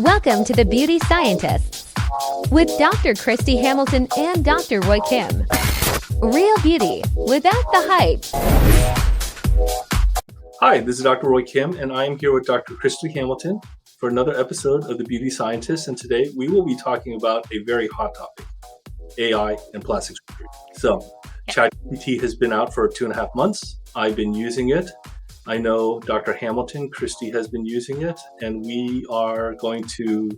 Welcome to the Beauty Scientists with Dr. Kristy Hamilton and Dr. Roy Kim. Real beauty without the hype. Hi, this is Dr. Roy Kim, and I am here with Dr. Kristy Hamilton for another episode of the Beauty Scientists. And today we will be talking about a very hot topic, AI and plastic surgery. So, ChatGPT has been out for 2.5 months. I've been using it. I know Dr. Hamilton, Kristy has been using it, and we are going to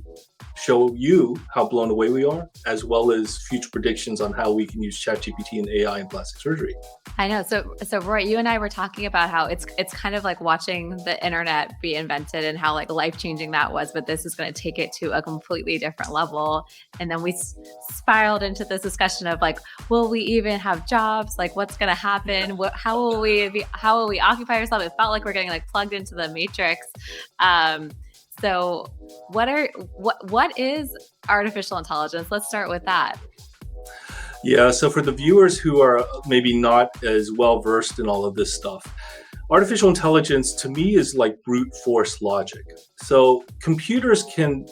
show you how blown away we are, as well as future predictions on how we can use ChatGPT and AI in plastic surgery. I know. So Roy, you and I were talking about how it's kind of like watching the internet be invented and how like life-changing that was, but this is going to take it to a completely different level. And then we spiraled into this discussion of like, will we even have jobs? Like, what's going to happen? How will we occupy ourselves? It felt like we're getting like plugged into the matrix. So what is artificial intelligence? Let's start with that. Yeah, so for the viewers who are maybe not as well versed in all of this stuff, artificial intelligence to me is like brute force logic. So computers can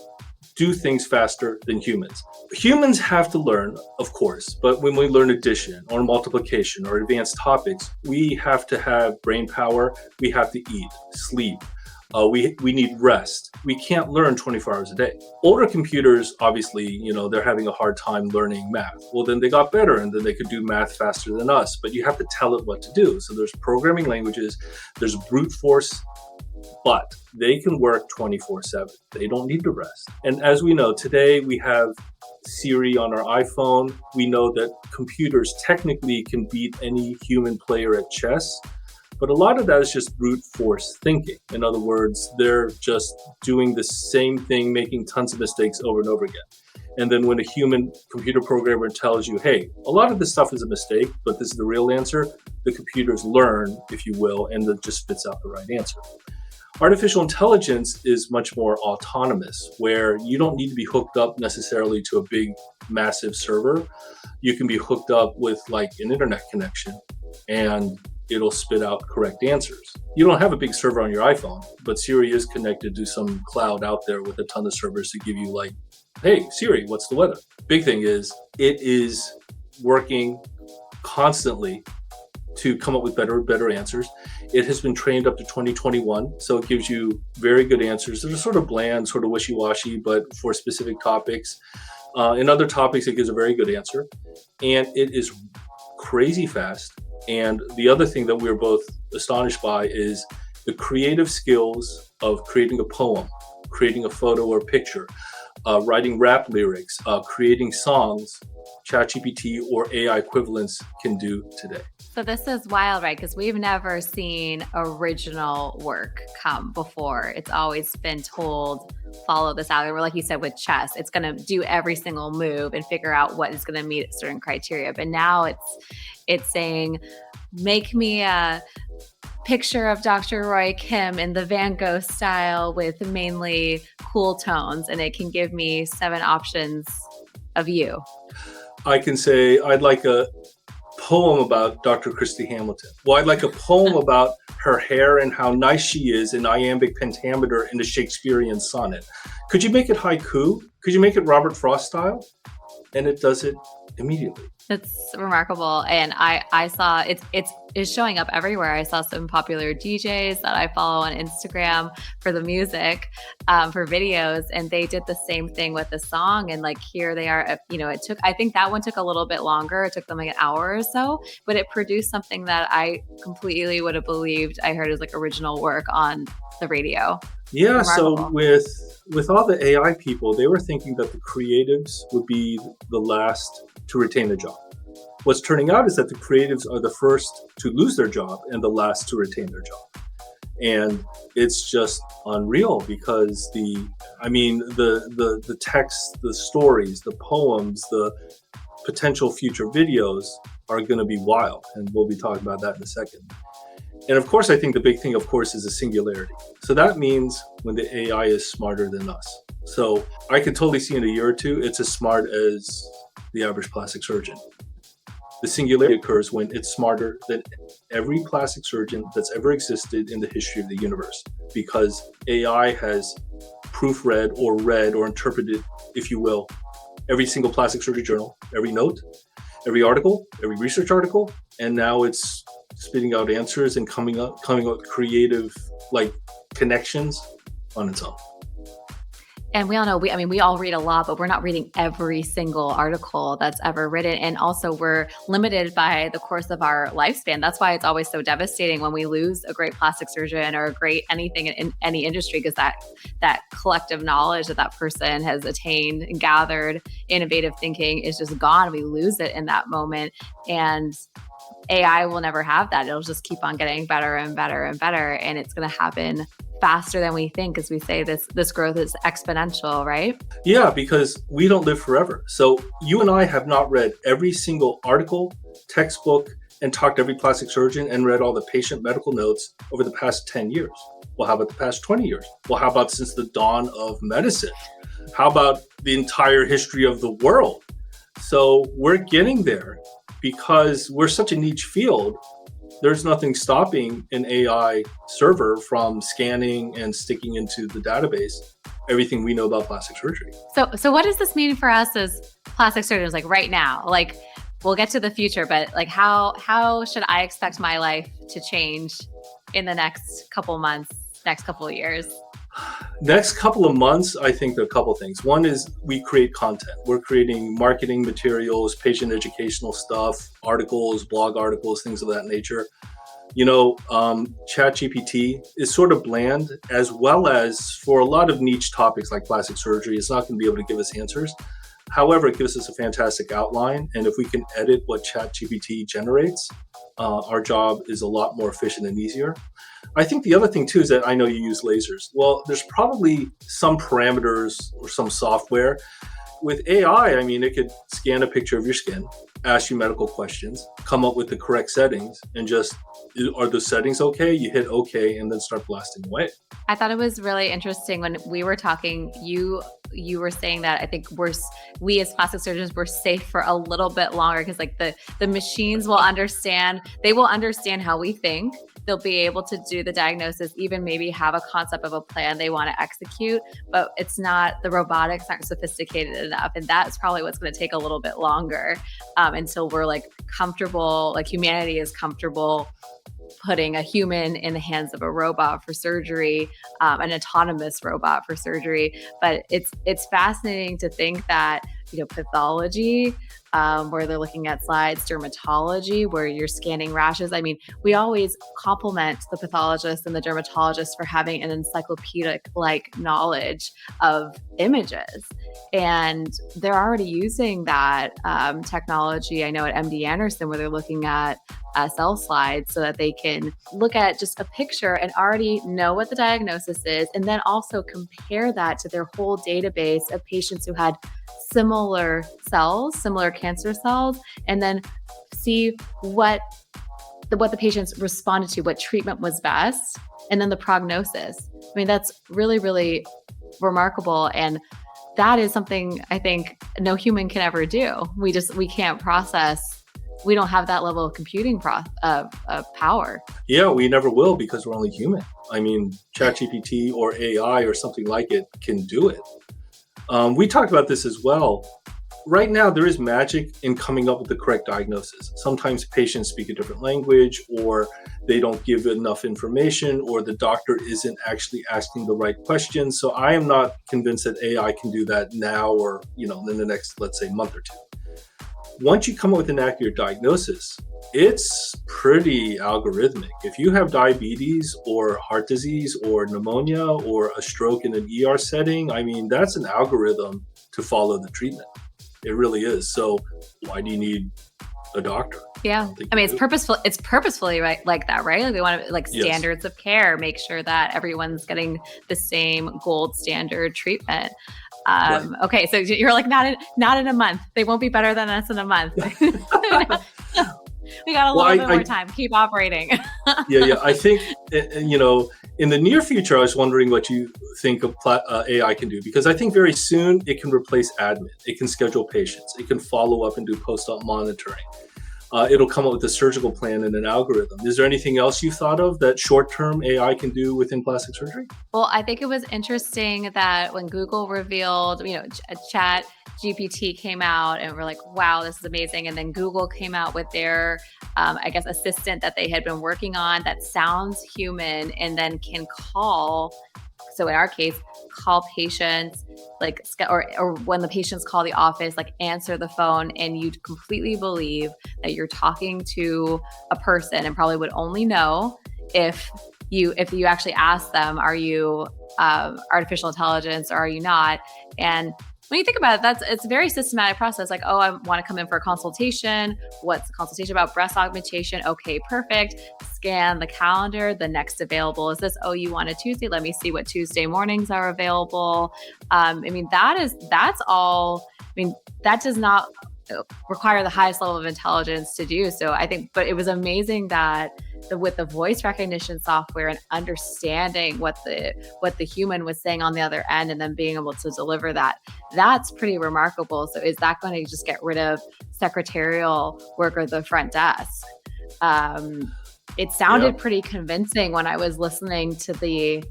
do things faster than humans. Humans have to learn, of course, but when we learn addition or multiplication or advanced topics, we have to have brain power, we have to eat, sleep. We need rest. We can't learn 24 hours a day. Older computers, obviously, they're having a hard time learning math. Well, then they got better and then they could do math faster than us, but you have to tell it what to do. So there's programming languages, there's brute force, but they can work 24/7. They don't need to rest. And as we know, today we have Siri on our iPhone. We know that computers technically can beat any human player at chess. But a lot of that is just brute force thinking. In other words, they're just doing the same thing, making tons of mistakes over and over again. And then when a human computer programmer tells you, hey, a lot of this stuff is a mistake, but this is the real answer, the computers learn, if you will, and it just spits out the right answer. Artificial intelligence is much more autonomous, where you don't need to be hooked up necessarily to a big, massive server. You can be hooked up with like an internet connection and it'll spit out correct answers. You don't have a big server on your iPhone, but Siri is connected to some cloud out there with a ton of servers to give you like, hey, Siri, what's the weather? Big thing is it is working constantly to come up with better answers. It has been trained up to 2021, so it gives you very good answers that are sort of bland, sort of wishy-washy, but for specific topics. In other topics, it gives a very good answer. And it is crazy fast. And the other thing that we're both astonished by is the creative skills of creating a poem, creating a photo or picture, writing rap lyrics, creating songs, ChatGPT or AI equivalents can do today. So this is wild, right? Because we've never seen original work come before. It's always been told, follow this algorithm. Like you said, with chess, it's going to do every single move and figure out what is going to meet certain criteria. But now it's saying, make me a picture of Dr. Roy Kim in the Van Gogh style with mainly cool tones, and it can give me 7 options of you. I can say, I'd like a poem about Dr. Kristy Hamilton. Well, I'd like a poem about her hair and how nice she is in iambic pentameter in the Shakespearean sonnet. Could you make it haiku? Could you make it Robert Frost style? And it does it immediately. It's remarkable. And I saw it's showing up everywhere. I saw some popular DJs that I follow on Instagram for the music, for videos, and they did the same thing with the song. And like, here they are, I think that one took a little bit longer. It took them like an hour or so, but it produced something that I completely would have believed I heard as like original work on the radio. Yeah. Remarkable. So with all the AI people, they were thinking that the creatives would be the last to retain a job. What's turning out is that the creatives are the first to lose their job and the last to retain their job. And it's just unreal because the text, the stories, the poems, the potential future videos are going to be wild. And we'll be talking about that in a second. And of course, I think the big thing, of course, is a singularity. So that means when the AI is smarter than us. So I could totally see in a year or two, it's as smart as the average plastic surgeon. The singularity occurs when it's smarter than every plastic surgeon that's ever existed in the history of the universe, because AI has proofread or read or interpreted, if you will, every single plastic surgery journal, every note, every article, every research article, and now it's spitting out answers and coming up with creative like connections on its own. And we all know, we all read a lot, but we're not reading every single article that's ever written. And also we're limited by the course of our lifespan. That's why it's always so devastating when we lose a great plastic surgeon or a great anything in any industry, because that collective knowledge that person has attained and gathered, innovative thinking is just gone. We lose it in that moment. And AI will never have that. It'll just keep on getting better and better and better. And it's going to happen faster than we think. As we say, this growth is exponential, right? Yeah, because we don't live forever. So you and I have not read every single article, textbook, and talked to every plastic surgeon and read all the patient medical notes over the past 10 years. Well, how about the past 20 years? Well, how about since the dawn of medicine? How about the entire history of the world? So we're getting there because we're such a niche field. There's nothing stopping an AI server from scanning and sticking into the database everything we know about plastic surgery. So what does this mean for us as plastic surgeons, like right now? Like, we'll get to the future, but like how should I expect my life to change in the next couple months, next couple of years? Next couple of months, I think there are a couple of things. One is we create content. We're creating marketing materials, patient educational stuff, articles, blog articles, things of that nature. You know, ChatGPT is sort of bland, as well as for a lot of niche topics like plastic surgery, it's not going to be able to give us answers. However, it gives us a fantastic outline. And if we can edit what ChatGPT generates, our job is a lot more efficient and easier. I think the other thing too is that I know you use lasers. Well, there's probably some parameters or some software. With AI, I mean, it could scan a picture of your skin, ask you medical questions, come up with the correct settings, and just, are the settings okay? You hit okay, and then start blasting away. I thought it was really interesting when we were talking, you were saying that I think we as plastic surgeons, we're safe for a little bit longer because like the machines will understand, they will understand how we think. They'll be able to do the diagnosis, even maybe have a concept of a plan they want to execute, but the robotics aren't sophisticated enough. And that's probably what's going to take a little bit longer until we're like comfortable, like humanity is comfortable putting a human in the hands of a robot for surgery, an autonomous robot for surgery. But it's fascinating to think that, you know, pathology, where they're looking at slides, dermatology, where you're scanning rashes. I mean, we always compliment the pathologist and the dermatologist for having an encyclopedic-like knowledge of images. And they're already using that technology, I know at MD Anderson, where they're looking at cell slides so that they can look at just a picture and already know what the diagnosis is, and then also compare that to their whole database of patients who had similar cells, similar cancer cells, and then see what the patients responded to, what treatment was best, and then the prognosis. I mean, that's really, really remarkable. And that is something I think no human can ever do. We can't process. We don't have that level of computing power. Yeah, we never will because we're only human. I mean, ChatGPT or AI or something like it can do it. We talked about this as well. Right now, there is magic in coming up with the correct diagnosis. Sometimes patients speak a different language, or they don't give enough information, or the doctor isn't actually asking the right questions. So I am not convinced that AI can do that now or, you know, in the next, let's say, month or two. Once you come up with an accurate diagnosis, it's pretty algorithmic. If you have diabetes or heart disease or pneumonia or a stroke in an ER setting, I mean, that's an algorithm to follow the treatment. It really is. So why do you need a doctor? Yeah. I mean, it's purposeful. It's purposefully right like that, right? Like they want to like standards of care, make sure that everyone's getting the same gold standard treatment. Right. Okay, so you're like not in a month. They won't be better than us in a month. We got a little bit more time. Keep operating. Yeah. I think, you know, in the near future, I was wondering what you think of AI can do, because I think very soon it can replace admin. It can schedule patients. It can follow up and do post-op monitoring. it'll come up with a surgical plan and an algorithm. Is there anything else you've thought of that short-term AI can do within plastic surgery? Well, I think it was interesting that when Google revealed, Chat GPT came out and we're like, wow, this is amazing. And then Google came out with their, I guess, assistant that they had been working on that sounds human and then can call. So in our case, call patients, or when the patients call the office, answer the phone, and you'd completely believe that you're talking to a person and probably would only know if you actually ask them, are you artificial intelligence or are you not? And when you think about it, it's a very systematic process. Like, oh, I want to come in for a consultation. What's the consultation about? Breast augmentation. Okay, perfect. Scan the calendar. The next available is this. Oh, you want a Tuesday? Let me see what Tuesday mornings are available. That's all. That does not require the highest level of intelligence to do. So I think, but it was amazing that with the voice recognition software and understanding what the human was saying on the other end and then being able to deliver that's pretty remarkable. So is that going to just get rid of secretarial work or the front desk? It sounded pretty convincing when I was listening to the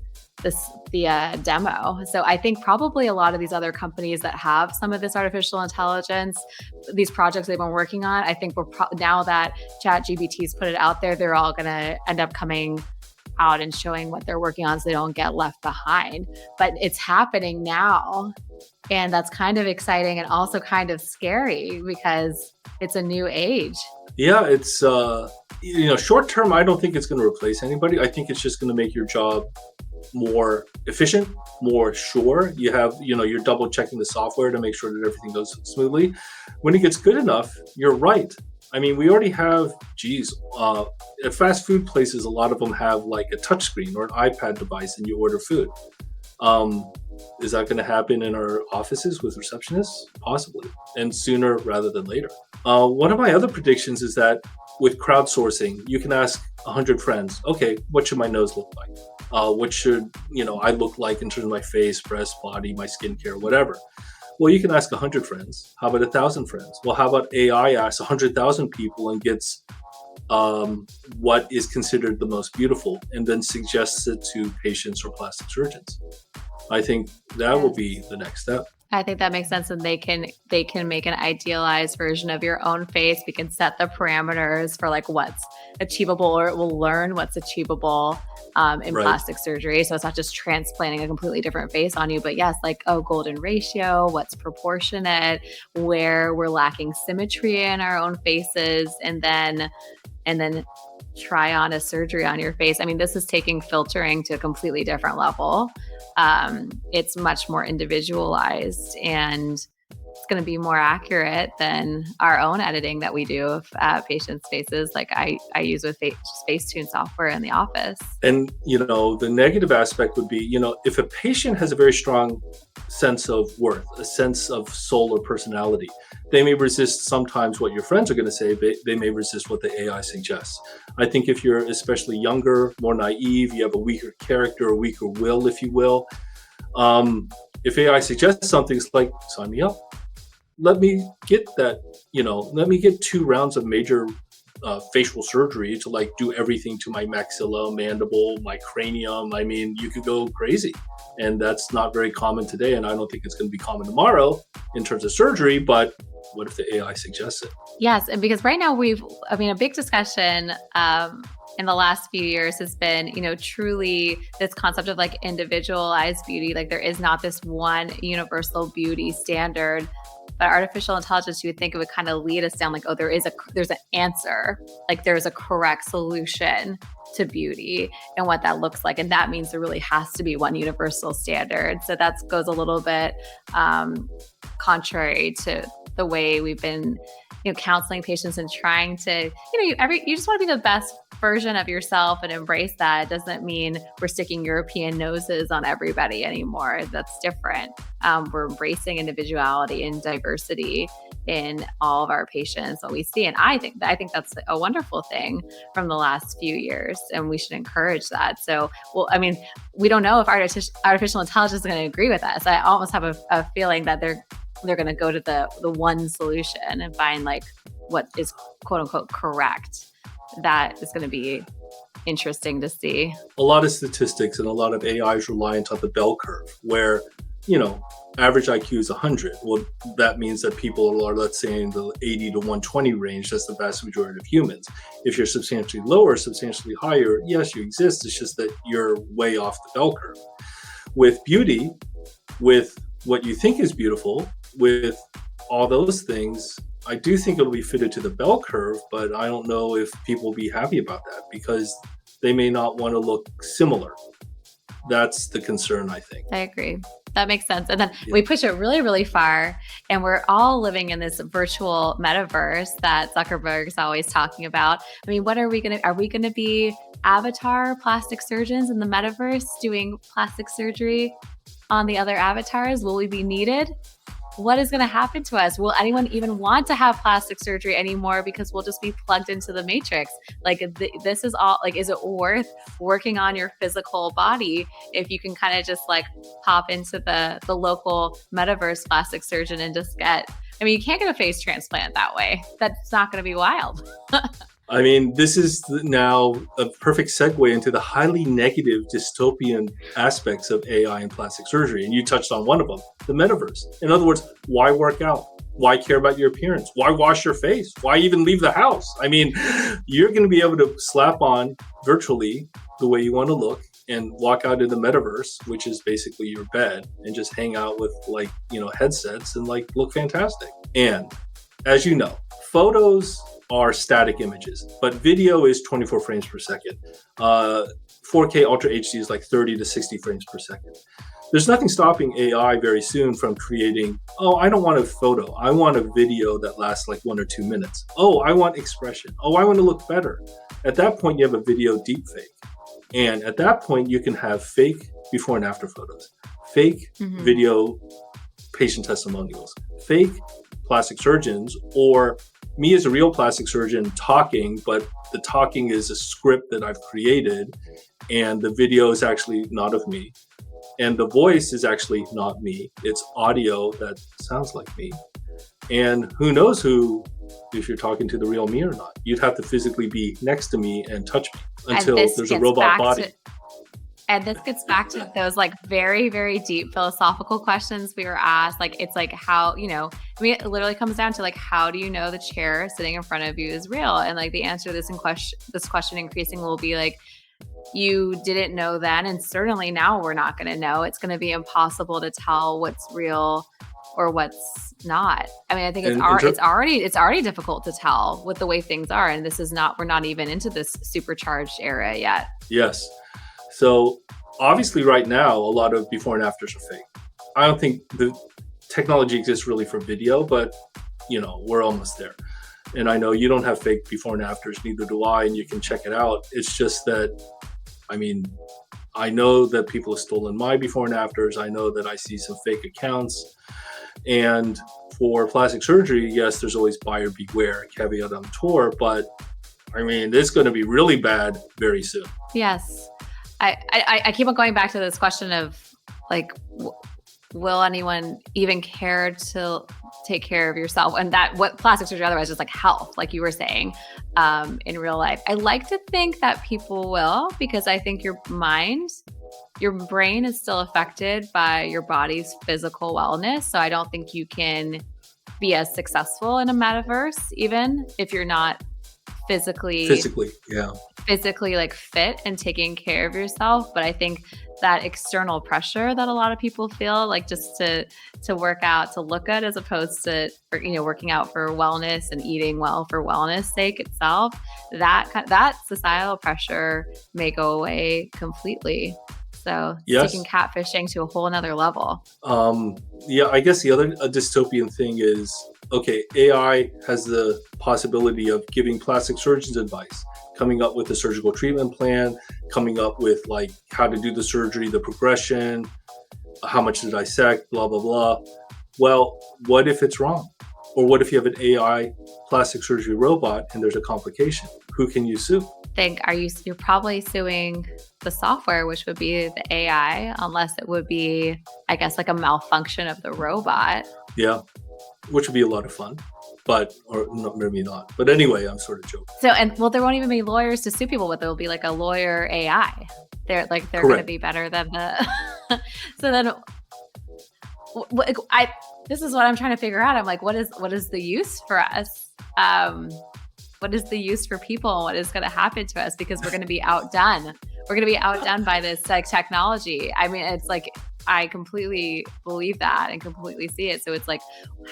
demo. So I think probably a lot of these other companies that have some of this artificial intelligence, these projects they've been working on, I think now that ChatGPT's put it out there, they're all going to end up coming out and showing what they're working on so they don't get left behind. But it's happening now. And that's kind of exciting and also kind of scary because it's a new age. Yeah, it's, short term, I don't think it's going to replace anybody. I think it's just going to make your job more efficient, more sure. You have, you're double checking the software to make sure that everything goes smoothly. When it gets good enough, you're right. We already have, at fast food places, a lot of them have like a touch screen or an iPad device and you order food. Is that going to happen in our offices with receptionists? Possibly, and sooner rather than later. One of my other predictions is that with crowdsourcing, you can ask 100 friends, okay, what should my nose look like? What should, I look like in terms of my face, breast, body, my skincare, whatever. Well, you can ask 100 friends. How about 1,000 friends? Well, how about AI asks 100,000 people and gets what is considered the most beautiful and then suggests it to patients or plastic surgeons. I think that will be the next step. I think that makes sense. And they can make an idealized version of your own face. We can set the parameters for what's achievable, or it will learn what's achievable in plastic surgery. So it's not just transplanting a completely different face on you, but yes, golden ratio, what's proportionate, where we're lacking symmetry in our own faces, and then try on a surgery on your face. This is taking filtering to a completely different level. It's much more individualized and it's going to be more accurate than our own editing that we do of patients' faces. I use with Facetune software in the office. And, the negative aspect would be, if a patient has a very strong sense of worth, a sense of soul or personality, they may resist sometimes what your friends are going to say, but they may resist what the AI suggests. I think if you're especially younger, more naive, you have a weaker character, a weaker will, if you will, if AI suggests something, it's like, sign me up. Let me get that, let me get 2 rounds of major facial surgery to do everything to my maxilla, mandible, my cranium. You could go crazy. And that's not very common today. And I don't think it's going to be common tomorrow in terms of surgery, but what if the AI suggests it? Yes. And because right now a big discussion in the last few years has been, truly this concept of individualized beauty. There is not this one universal beauty standard. But artificial intelligence, you would think it would kind of lead us down there's an answer, there's a correct solution to beauty and what that looks like. And that means there really has to be one universal standard. So that goes a little bit contrary to the way we've been, counseling patients and trying to, you just want to be the best version of yourself and embrace that. It doesn't mean we're sticking European noses on everybody anymore. That's different. We're embracing individuality and diversity in all of our patients, what we see. And I think that's a wonderful thing from the last few years, and we should encourage that. So, we don't know if artificial intelligence is going to agree with us. I almost have a feeling that they're going to go to the one solution and find what is quote unquote correct. That is going to be interesting to see. A lot of statistics and a lot of AI is reliant on the bell curve, where, average IQ is 100. Well, that means that people are, let's say, in the 80 to 120 range. That's the vast majority of humans. If you're substantially lower, substantially higher, yes, you exist. It's just that you're way off the bell curve. With beauty, with what you think is beautiful, with all those things, I do think it'll be fitted to the bell curve, but I don't know if people will be happy about that because they may not want to look similar. That's the concern, I think. I agree. That makes sense. And then we push it really, really far, and we're all living in this virtual metaverse that Zuckerberg's always talking about. I mean, are we going to be avatar plastic surgeons in the metaverse doing plastic surgery on the other avatars? Will we be needed? What is going to happen to us? Will anyone even want to have plastic surgery anymore because we'll just be plugged into the matrix? Like this is all like, is it worth working on your physical body if you can kind of just like pop into the local metaverse plastic surgeon and just you can't get a face transplant that way. That's not going to be wild. I mean, this is now a perfect segue into the highly negative dystopian aspects of AI and plastic surgery. And you touched on one of them, the metaverse. In other words, why work out? Why care about your appearance? Why wash your face? Why even leave the house? I mean, you're going to be able to slap on virtually the way you want to look and walk out in the metaverse, which is basically your bed, and just hang out with headsets and look fantastic. And as you know, photos are static images, but video is 24 frames per second. 4K Ultra HD is 30 to 60 frames per second. There's nothing stopping AI very soon from creating, I don't want a photo. I want a video that lasts 1 or 2 minutes. I want expression. I want to look better. At that point, you have a video deepfake. And at that point, you can have fake before and after photos, fake video patient testimonials, fake plastic surgeons, or me as a real plastic surgeon talking, but the talking is a script that I've created, and the video is actually not of me. And the voice is actually not me. It's audio that sounds like me. And who knows if you're talking to the real me or not. You'd have to physically be next to me and touch me until there's a robot body. And this gets back to those very, very deep philosophical questions we were asked. It's how, it literally comes down to how do you know the chair sitting in front of you is real? And the answer to this question increasing will be you didn't know then, and certainly now we're not going to know. It's going to be impossible to tell what's real or what's not. I mean, I think it's already difficult to tell with the way things are, and we're not even into this supercharged era yet. Yes. So obviously right now, a lot of before and afters are fake. I don't think the technology exists really for video, but we're almost there. And I know you don't have fake before and afters, neither do I, and you can check it out. It's just that, I know that people have stolen my before and afters. I know that I see some fake accounts. And for plastic surgery, yes, there's always buyer beware, caveat emptor, but it's going to be really bad very soon. Yes. I keep on going back to this question of will anyone even care to take care of yourself? And that what plastic surgery otherwise is health, like you were saying, in real life. I like to think that people will, because I think your brain is still affected by your body's physical wellness. So I don't think you can be as successful in a metaverse, even if you're not physically fit and taking care of yourself. But I think that external pressure that a lot of people feel, just to work out, to look good, as opposed to working out for wellness and eating well for wellness sake itself, that societal pressure may go away completely. So yes. Taking catfishing to a whole nother level. I guess the other dystopian thing is, AI has the possibility of giving plastic surgeons advice, coming up with a surgical treatment plan, coming up with how to do the surgery, the progression, how much to dissect, blah, blah, blah. Well, what if it's wrong? Or what if you have an AI plastic surgery robot and there's a complication? Who can you sue? You're probably suing the software, which would be the AI, unless it would be, I guess, a malfunction of the robot. Yeah. which would be a lot of fun, or maybe not. But anyway, I'm sort of joking. So, there won't even be lawyers to sue people with. There'll be like a lawyer AI. They're going to be better than the. So then, this is what I'm trying to figure out. I'm like, what is the use for us? What is the use for people? And what is going to happen to us? Because we're going to be outdone. We're going to be outdone by this like technology. I mean, it's like, I completely believe that and completely see it. So it's like,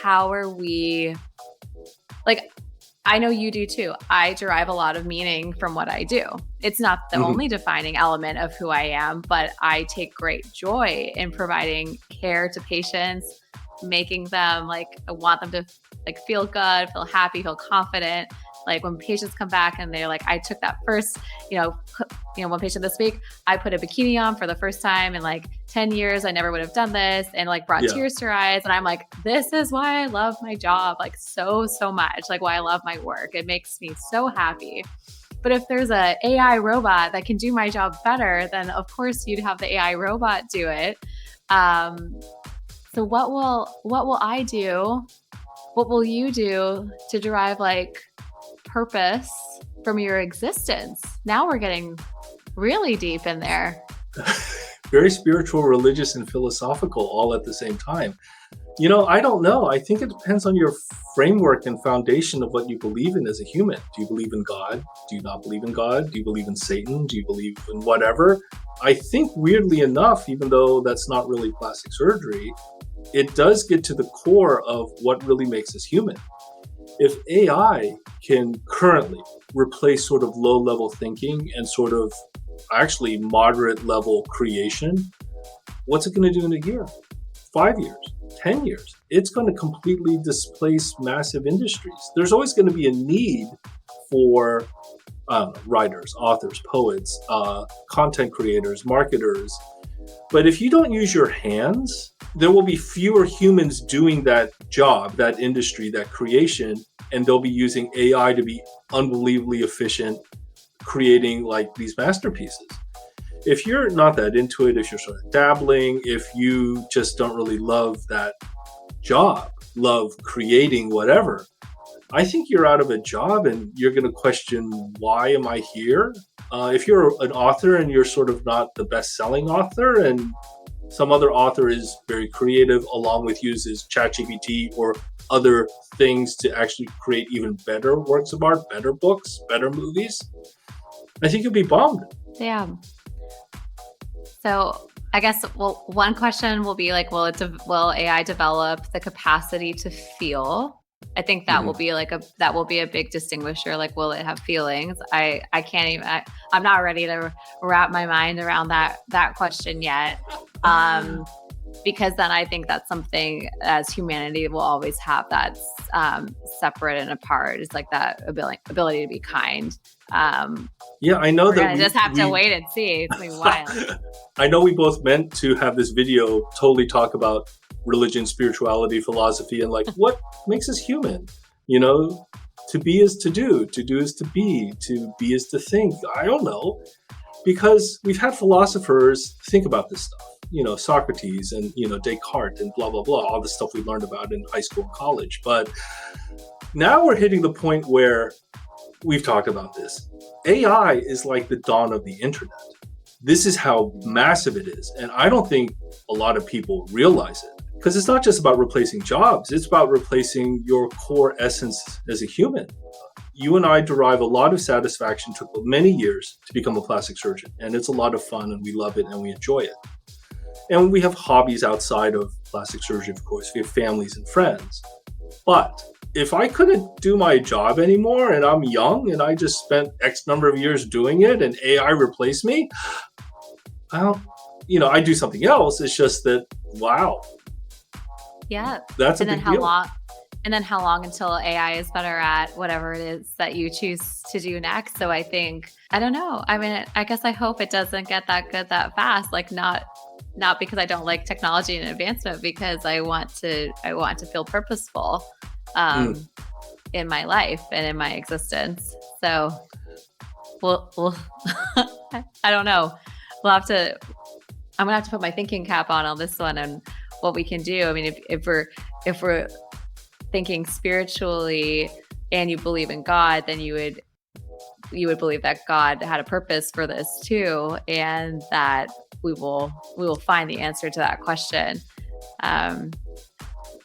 how are we, like, I know you do too. I derive a lot of meaning from what I do. It's not the only defining element of who I am, but I take great joy in providing care to patients, making them like, I want them to like feel good, feel happy, feel confident. Like when patients come back and they're like, I took that first, one patient this week, I put a bikini on for the first time in like 10 years. I never would have done this, and like brought tears to her eyes. And I'm like, this is why I love my job, like so much, like why I love my work. It makes me so happy. But if there's a AI robot that can do my job better, then of course you'd have the AI robot do it. So what will I do? What will you do to derive like purpose from your existence? Now we're getting really deep in there. Very spiritual, religious, and philosophical all at the same time. I don't know. I think it depends on your framework and foundation of what you believe in as a human. Do you believe in God? Do you not believe in God? Do you believe in Satan? Do you believe in whatever? I think weirdly enough, even though that's not really plastic surgery, it does get to the core of what really makes us human. If AI can currently replace sort of low-level thinking and sort of actually moderate-level creation, what's it going to do in a year, 5 years, 10 years? It's going to completely displace massive industries. There's always going to be a need for writers, authors, poets, content creators, marketers. But if you don't use your hands, there will be fewer humans doing that job, that industry, that creation, and they'll be using AI to be unbelievably efficient, creating like these masterpieces. If you're not that into it, if you're sort of dabbling, if you just don't really love that job, love creating whatever, I think you're out of a job and you're going to question, why am I here? If you're an author and you're sort of not the best-selling author, and some other author is very creative, along with uses ChatGPT or other things to actually create even better works of art, better books, better movies, I think you'll be bummed. Yeah. So I guess, one question will be like, will AI develop the capacity to feel? I think that will be a big distinguisher. Like, will it have feelings? I can't even, I'm not ready to wrap my mind around that question yet. Because then I think that's something as humanity will always have that's separate and apart. It's like that ability to be kind. Yeah, I know that we just have to wait and see. It's gonna be wild. I know we both meant to have this video totally talk about religion, spirituality, philosophy, and like what makes us human. To be is to do is to be is to think. I don't know, because we've had philosophers think about this stuff. Socrates and Descartes and blah blah blah, all the stuff we learned about in high school and college. But now we're hitting the point where we've talked about this. AI is like the dawn of the internet. This is how massive it is. And I don't think a lot of people realize it, because it's not just about replacing jobs. It's about replacing your core essence as a human. You and I derive a lot of satisfaction. It took many years to become a plastic surgeon, and it's a lot of fun, and we love it, and we enjoy it. And we have hobbies outside of plastic surgery, of course. We have families and friends. But if I couldn't do my job anymore and I'm young and I just spent X number of years doing it and AI replaced me, well, I do something else. It's just that, wow. Yeah. That's a big deal. And then how long until AI is better at whatever it is that you choose to do next? So I think, I don't know. I mean, I guess I hope it doesn't get that good that fast. Like not because I don't like technology and advancement, because I want to feel purposeful in my life and in my existence. So we'll I don't know. I'm gonna have to put my thinking cap on this one and what we can do. I mean, if we're thinking spiritually and you believe in God, then you would believe that God had a purpose for this too, and that we will find the answer to that question.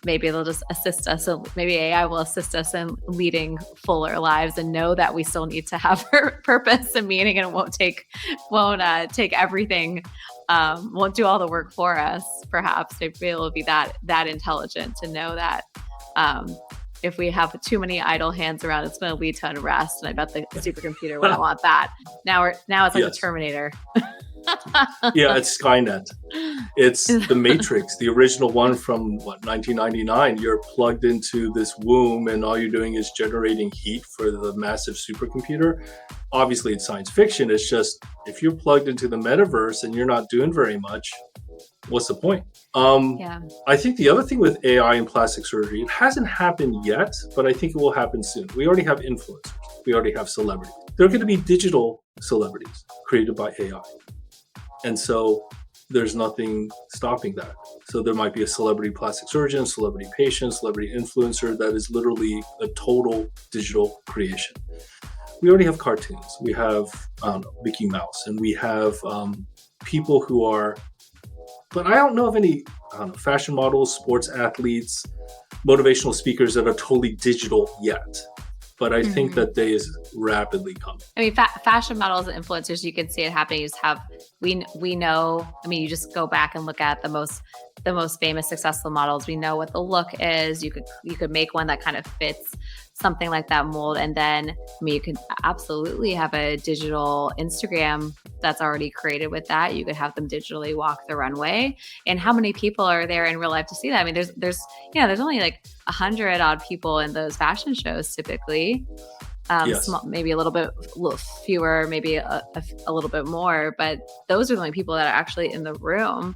Maybe they'll just assist us. Maybe AI will assist us in leading fuller lives and know that we still need to have purpose and meaning, and it won't take everything, won't do all the work for us. Perhaps maybe it will be that intelligent to know that if we have too many idle hands around, it's going to lead to unrest. And I bet the supercomputer wouldn't want that. Now it's like the Terminator. Yeah, it's Skynet. It's the Matrix, the original one from 1999. You're plugged into this womb and all you're doing is generating heat for the massive supercomputer. Obviously, it's science fiction. It's just, if you're plugged into the metaverse and you're not doing very much, what's the point? I think the other thing with AI and plastic surgery, it hasn't happened yet, but I think it will happen soon. We already have influencers. We already have celebrities. There are going to be digital celebrities created by AI. And so there's nothing stopping that. So there might be a celebrity plastic surgeon, celebrity patient, celebrity influencer that is literally a total digital creation. We already have cartoons. We have, Mickey Mouse, and we have people who are, but I don't know of any fashion models, sports athletes, motivational speakers that are totally digital yet. But I think that day is rapidly coming. I mean, fashion models and influencers, you can see it happening. You just have, we know, I mean, you just go back and look at the most famous successful models. We know what the look is. You could make one that kind of fits something like that mold. And then, I mean, you can absolutely have a digital Instagram that's already created with that. You could have them digitally walk the runway. And how many people are there in real life to see that? I mean, there's only like 100 odd people in those fashion shows typically. Yes. Maybe a little fewer, maybe a little bit more, but those are the only people that are actually in the room.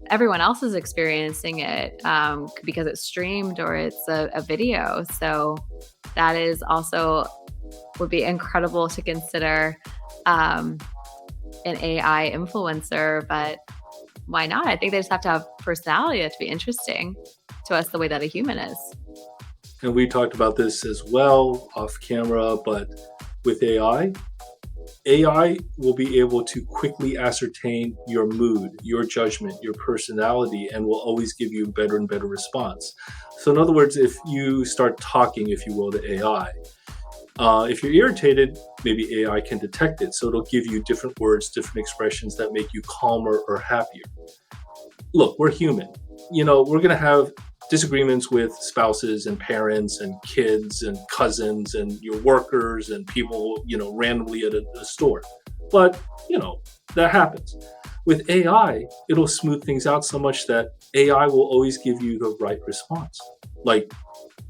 Everyone else is experiencing it because it's streamed or it's a video. So that is also would be incredible to consider an AI influencer, but why not? I think they just have to have personality to be interesting to us the way that a human is. And we talked about this as well off camera, but with AI will be able to quickly ascertain your mood, your judgment, your personality, and will always give you a better and better response. So in other words, if you start talking, if you will, to AI, if you're irritated, maybe AI can detect it. So it'll give you different words, different expressions that make you calmer or happier. Look, we're human. We're going to have disagreements with spouses and parents and kids and cousins and your workers and people, randomly at a store. But, that happens. With AI, it'll smooth things out so much that AI will always give you the right response, like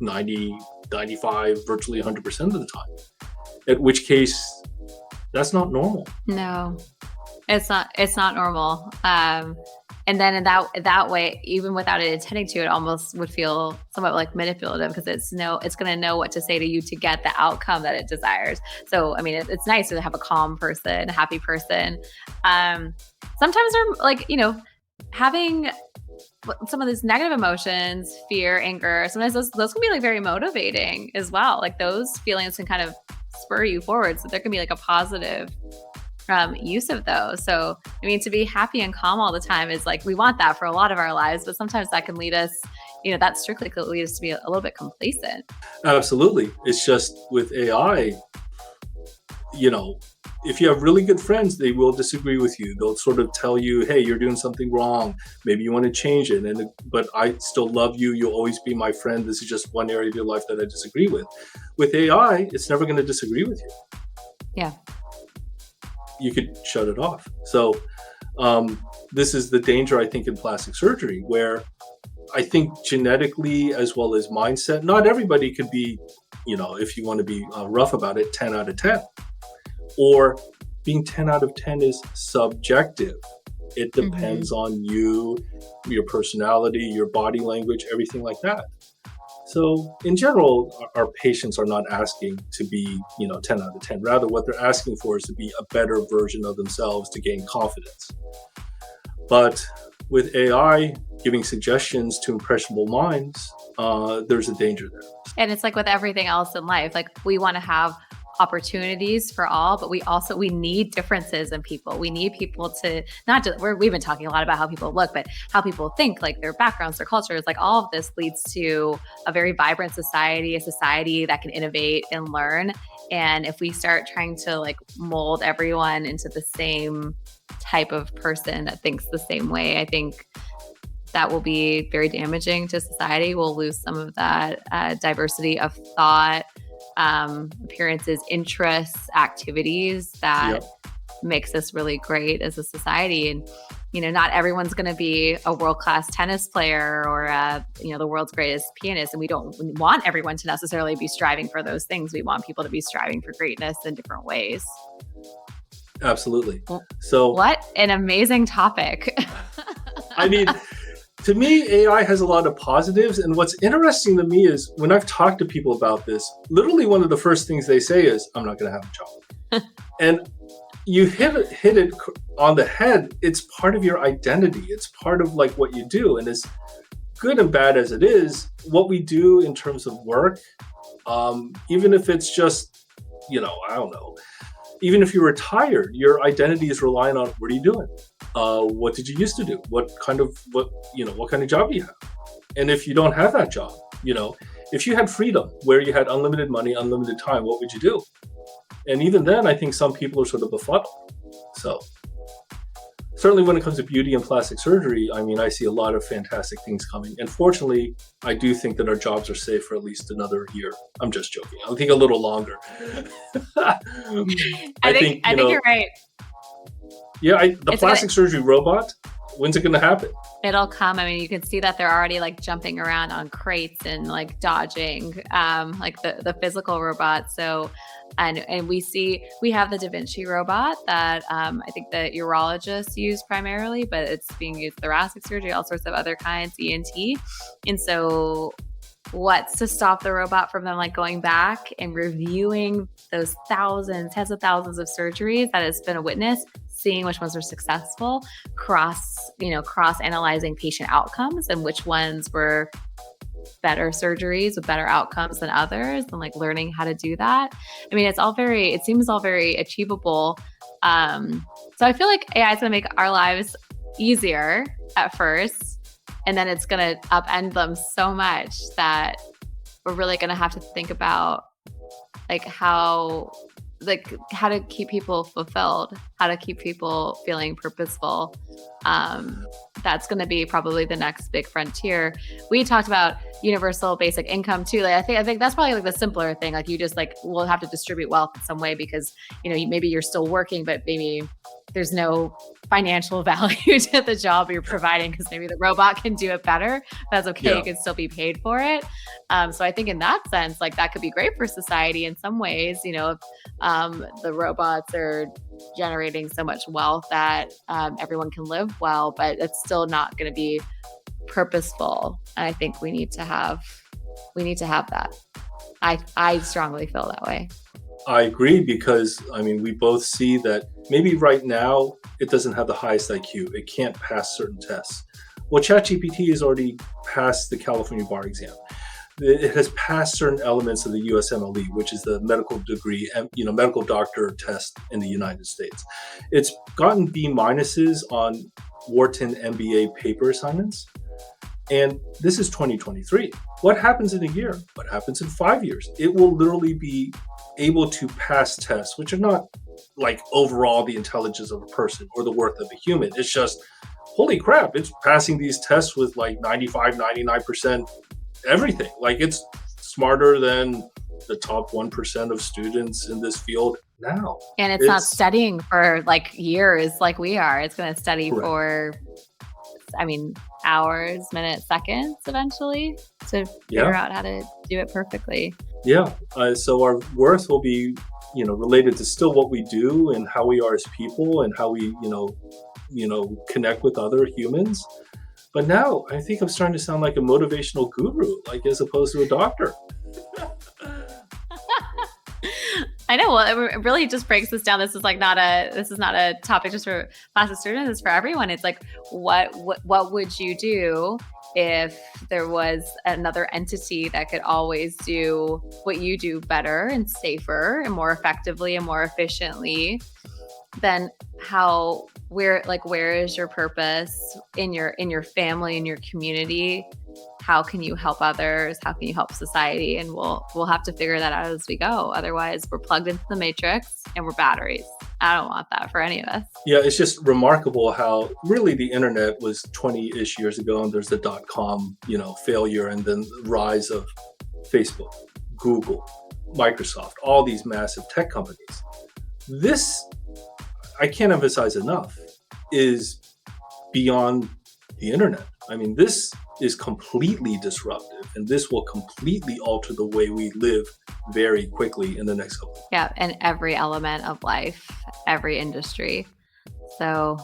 90, 95, virtually 100% of the time. At which case, that's not normal. No, it's not normal. And then in that way, even without it intending to, it almost would feel somewhat like manipulative because it's going to know what to say to you to get the outcome that it desires. So, I mean, it's nice to have a calm person, a happy person. Sometimes they're like, having some of these negative emotions, fear, anger, sometimes those can be like very motivating as well. Like those feelings can kind of spur you forward. So there can be like a positive use of those. So, I mean, to be happy and calm all the time is like, we want that for a lot of our lives, but sometimes that can lead us, that strictly could lead us to be a little bit complacent. Absolutely. It's just with AI, if you have really good friends, they will disagree with you. They'll sort of tell you, hey, you're doing something wrong. Maybe you want to change it. But I still love you. You'll always be my friend. This is just one area of your life that I disagree with. With AI, it's never going to disagree with you. Yeah. You could shut it off. So this is the danger, I think, in plastic surgery, where I think genetically as well as mindset, not everybody could be, if you want to be rough about it, 10 out of 10. Or being 10 out of 10 is subjective. It depends on you, your personality, your body language, everything like that. So in general, our patients are not asking to be, 10 out of 10. Rather, what they're asking for is to be a better version of themselves to gain confidence. But with AI giving suggestions to impressionable minds, there's a danger there. And it's like with everything else in life, like we want to have opportunities for all, but we need differences in people. We need people to not just, we've been talking a lot about how people look, but how people think, like their backgrounds, their cultures, like all of this leads to a very vibrant society, a society that can innovate and learn. And if we start trying to like mold everyone into the same type of person that thinks the same way, I think that will be very damaging to society. We'll lose some of that diversity of thought, appearances, interests, activities that makes us really great as a society. And, not everyone's going to be a world-class tennis player or, the world's greatest pianist. And we don't want everyone to necessarily be striving for those things. We want people to be striving for greatness in different ways. Absolutely. So what an amazing topic. I mean, to me, AI has a lot of positives. And what's interesting to me is when I've talked to people about this, literally one of the first things they say is, I'm not going to have a job. And you hit it on the head. It's part of your identity. It's part of like what you do. And as good and bad as it is, what we do in terms of work, even if it's just, I don't know, even if you're retired, your identity is relying on what are you doing? What did you used to do? What kind of job do you have? And if you don't have that job, if you had freedom where you had unlimited money, unlimited time, what would you do? And even then, I think some people are sort of befuddled. So certainly when it comes to beauty and plastic surgery, I mean, I see a lot of fantastic things coming. And fortunately, I do think that our jobs are safe for at least another year. I'm just joking. I think a little longer. I think you're right. Yeah, the plastic surgery robot, when's it going to happen? It'll come. I mean, you can see that they're already like jumping around on crates and like dodging, like the physical robot. So, and we have the Da Vinci robot that I think the urologists use primarily, but it's being used thoracic surgery, all sorts of other kinds, ENT. And so what's to stop the robot from them like going back and reviewing those tens of thousands of surgeries that it's been a witness, seeing which ones were successful, cross analyzing patient outcomes and which ones were better surgeries with better outcomes than others, and like learning how to do that. I mean, it seems all very achievable. So I feel like AI is going to make our lives easier at first, and then it's going to upend them so much that we're really going to have to think about how to keep people fulfilled, how to keep people feeling purposeful. That's going to be probably the next big frontier. We talked about universal basic income too. Like, I think that's probably like the simpler thing. Like you just we'll have to distribute wealth in some way because, maybe you're still working, but maybe there's no financial value to the job you're providing because maybe the robot can do it better. That's okay. Yeah. You can still be paid for it. So I think in that sense, like that could be great for society in some ways, if the robots are generating so much wealth that everyone can live well, but it's still not going to be purposeful. And I think we need to have that. I strongly feel that way. I agree because, we both see that maybe right now it doesn't have the highest IQ. It can't pass certain tests. Well, ChatGPT has already passed the California bar exam. It has passed certain elements of the USMLE, which is the medical degree, medical doctor test in the United States. It's gotten B- on Wharton MBA paper assignments. And this is 2023. What happens in a year? What happens in 5 years? It will literally be able to pass tests, which are not like overall the intelligence of a person or the worth of a human. It's just, holy crap, it's passing these tests with like 95, 99% everything. Like it's smarter than the top 1% of students in this field now. And it's not studying for like years like we are. It's going to study for, hours, minutes, seconds eventually to figure out how to do it perfectly. Yeah. So our worth will be, related to still what we do and how we are as people and how we, connect with other humans. But now I think I'm starting to sound like a motivational guru, like as opposed to a doctor. I know. Well, it really just breaks this down. This is not a topic just for plastic surgeons. It's for everyone. It's like, what would you do if there was another entity that could always do what you do better and safer and more effectively and more efficiently? Then where is your purpose in your family, in your community? How can you help others? How can you help society? And we'll have to figure that out as we go. Otherwise, we're plugged into the matrix and we're batteries. I don't want that for any of us. Yeah, it's just remarkable how really the internet was 20-ish years ago, and there's the .com, failure, and then the rise of Facebook, Google, Microsoft, all these massive tech companies. This, I can't emphasize enough, is beyond the internet. I mean, this is completely disruptive, and this will completely alter the way we live very quickly in the next couple of years. Yeah, and every element of life, every industry. So,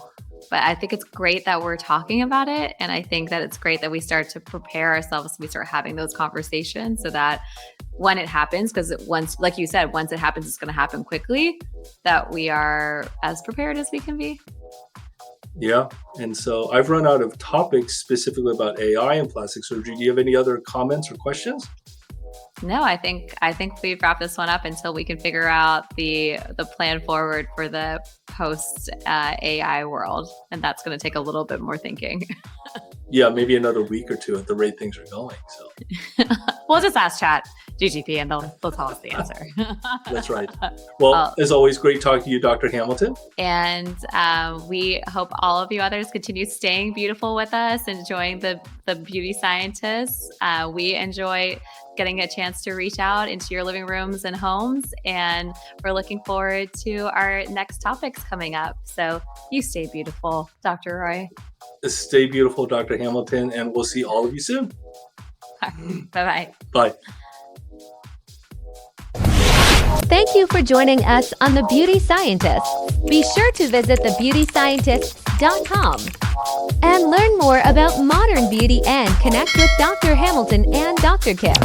but I think it's great that we're talking about it, and I think that it's great that we start to prepare ourselves, we start having those conversations so that when it happens, because like you said, once it happens, it's going to happen quickly, that we are as prepared as we can be. Yeah. And so I've run out of topics specifically about AI and plastic surgery. Do you have any other comments or questions? No, I think we've wrapped this one up until we can figure out the plan forward for the post AI world. And that's going to take a little bit more thinking. Yeah, maybe another week or two at the rate things are going. So we'll just ask ChatGPT and they'll tell us the answer. That's right. Well, as always, great talking to you, Dr. Hamilton. And we hope all of you others continue staying beautiful with us, enjoying the beauty scientists. We enjoy getting a chance to reach out into your living rooms and homes. And we're looking forward to our next topics coming up. So you stay beautiful, Dr. Roy. Stay beautiful, Dr. Hamilton, and we'll see all of you soon. Bye-bye. Bye. Thank you for joining us on The Beauty Scientists. Be sure to visit thebeautyscientists.com and learn more about modern beauty and connect with Dr. Hamilton and Dr. Kim.